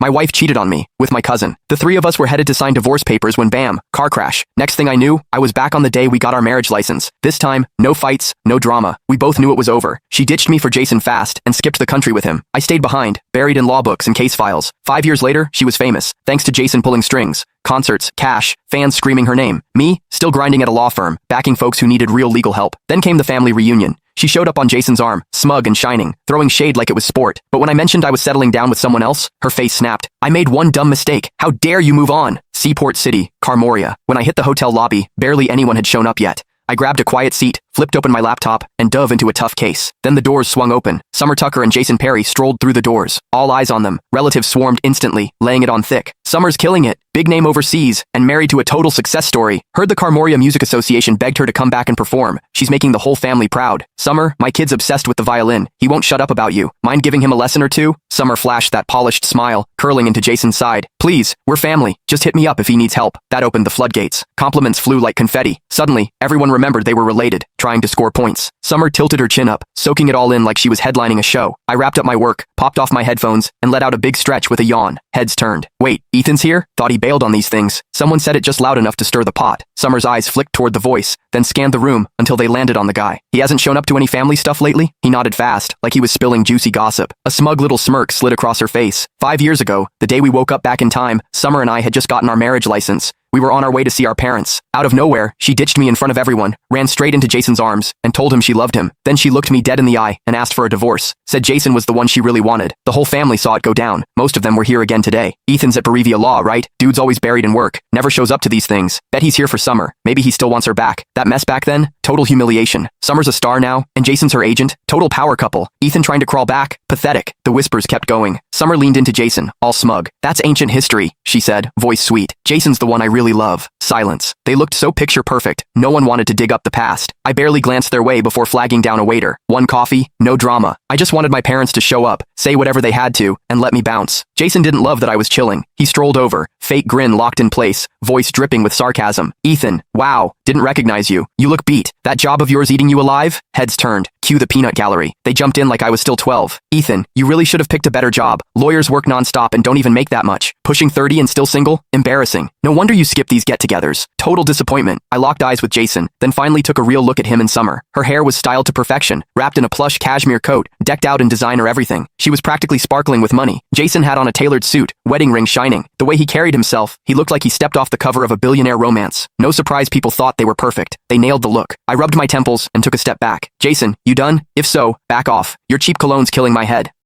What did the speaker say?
My wife cheated on me, with my cousin. The three of us were headed to sign divorce papers when bam, car crash. Next thing I knew, I was back on the day we got our marriage license. This time, no fights, no drama. We both knew it was over. She ditched me for Jason fast and skipped the country with him. I stayed behind, buried in law books and case files. 5 years later, she was famous, thanks to Jason pulling strings. Concerts, cash, fans screaming her name. Me, still grinding at a law firm, backing folks who needed real legal help. Then came the family reunion. She showed up on Jason's arm, smug and shining, throwing shade like it was sport. But when I mentioned I was settling down with someone else, her face snapped. I made one dumb mistake. How dare you move on? Seaport City, Carmoria. When I hit the hotel lobby, barely anyone had shown up yet. I grabbed a quiet seat, flipped open my laptop, and dove into a tough case. Then the doors swung open. Summer Tucker and Jason Perry strolled through the doors. All eyes on them. Relatives swarmed instantly, laying it on thick. Summer's killing it. Big name overseas, and married to a total success story. Heard the Carmoria Music Association begged her to come back and perform. She's making the whole family proud. Summer, my kid's obsessed with the violin. He won't shut up about you. Mind giving him a lesson or two? Summer flashed that polished smile, curling into Jason's side. Please, we're family. Just hit me up if he needs help. That opened the floodgates. Compliments flew like confetti. Suddenly, everyone remembered they were related, trying to score points. Summer tilted her chin up, soaking it all in like she was headlining a show. I wrapped up my work, popped off my headphones, and let out a big stretch with a yawn. Heads turned. Wait, Ethan's here? Thought he bailed on these things. Someone said it just loud enough to stir the pot. Summer's eyes flicked toward the voice, then scanned the room until they landed on the guy. He hasn't shown up to any family stuff lately? He nodded fast, like he was spilling juicy gossip. A smug little smirk slid across her face. 5 years ago, the day we woke up back in time, Summer and I had just gotten our marriage license. We were on our way to see our parents. Out of nowhere, she ditched me in front of everyone, ran straight into Jason's arms, and told him she loved him. Then she looked me dead in the eye and asked for a divorce. Said Jason was the one she really wanted. The whole family saw it go down. Most of them were here again today. Ethan's at Berevia Law, right? Dude's always buried in work. Never shows up to these things. Bet he's here for Summer. Maybe he still wants her back. That mess back then? Total humiliation. Summer's a star now, and Jason's her agent. Total power couple. Ethan trying to crawl back? Pathetic. The whispers kept going. Summer leaned into Jason, all smug. That's ancient history, she said, voice sweet. Jason's the one I really love. Silence. They looked so picture perfect. No one wanted to dig up the past. I barely glanced their way before flagging down a waiter. One coffee, no drama. I just wanted my parents to show up, say whatever they had to, and let me bounce. Jason didn't love that I was chilling. He strolled over, fake grin locked in place, voice dripping with sarcasm. Ethan, wow, didn't recognize you. You look beat. That job of yours eating you alive? Heads turned. Cue the peanut gallery. They jumped in like I was still 12. Ethan, you really should have picked a better job. Lawyers work nonstop and don't even make that much. Pushing 30 and still single? Embarrassing. No wonder you skip these get-togethers. Total disappointment. I locked eyes with Jason, then finally took a real look at him and Summer. Her hair was styled to perfection, wrapped in a plush cashmere coat, decked out in designer everything. She was practically sparkling with money. Jason had on a tailored suit, wedding ring shining. The way he carried himself, he looked like he stepped off the cover of a billionaire romance. No surprise people thought they were perfect. They nailed the look. I rubbed my temples and took a step back. Jason, you done? If so, back off. Your cheap cologne's killing my head.